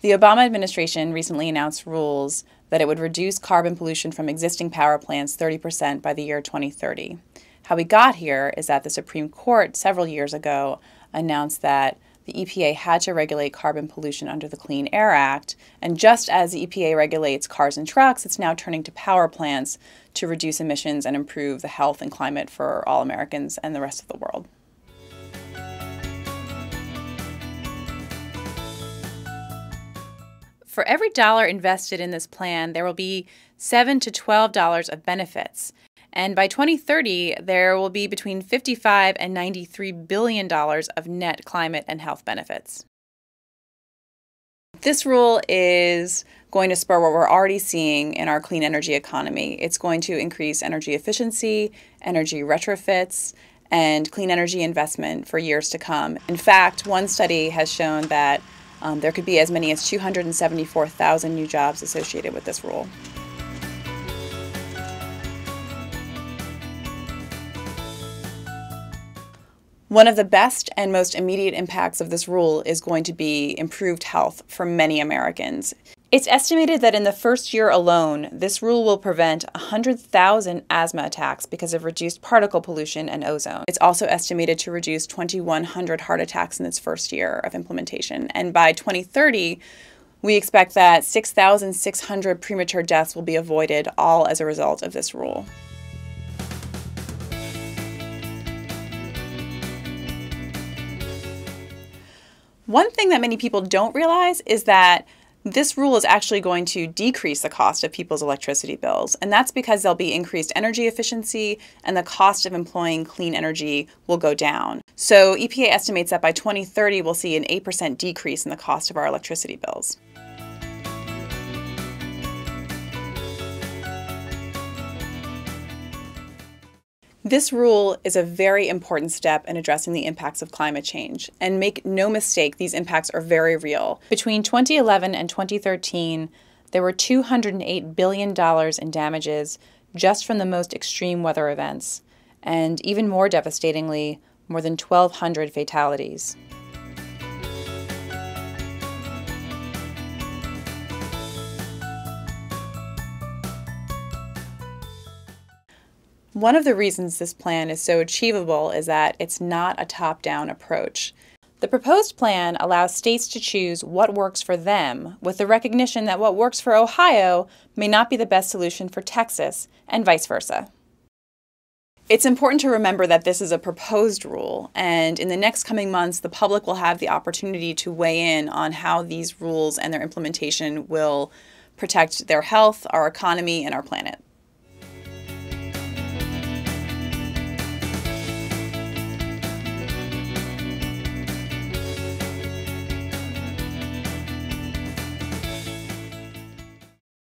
The Obama administration recently announced rules that it would reduce carbon pollution from existing power plants 30% by the year 2030. How we got here is that the Supreme Court several years ago announced that the EPA had to regulate carbon pollution under the Clean Air Act, and just as the EPA regulates cars and trucks, it's now turning to power plants to reduce emissions and improve the health and climate for all Americans and the rest of the world. For every dollar invested in this plan, there will be $7 to $12 of benefits. And by 2030, there will be between $55 and $93 billion of net climate and health benefits. This rule is going to spur what we're already seeing in our clean energy economy. It's going to increase energy efficiency, energy retrofits, and clean energy investment for years to come. In fact, one study has shown that there could be as many as 274,000 new jobs associated with this rule. One of the best and most immediate impacts of this rule is going to be improved health for many Americans. It's estimated that in the first year alone, this rule will prevent 100,000 asthma attacks because of reduced particle pollution and ozone. It's also estimated to reduce 2,100 heart attacks in its first year of implementation. And by 2030, we expect that 6,600 premature deaths will be avoided, all as a result of this rule. One thing that many people don't realize is that this rule is actually going to decrease the cost of people's electricity bills, and that's because there'll be increased energy efficiency and the cost of employing clean energy will go down. So EPA estimates that by 2030 we'll see an 8% decrease in the cost of our electricity bills. This rule is a very important step in addressing the impacts of climate change. And make no mistake, these impacts are very real. Between 2011 and 2013, there were $208 billion in damages just from the most extreme weather events, and even more devastatingly, more than 1,200 fatalities. One of the reasons this plan is so achievable is that it's not a top-down approach. The proposed plan allows states to choose what works for them, with the recognition that what works for Ohio may not be the best solution for Texas, and vice versa. It's important to remember that this is a proposed rule, and in the next coming months, the public will have the opportunity to weigh in on how these rules and their implementation will protect their health, our economy, and our planet.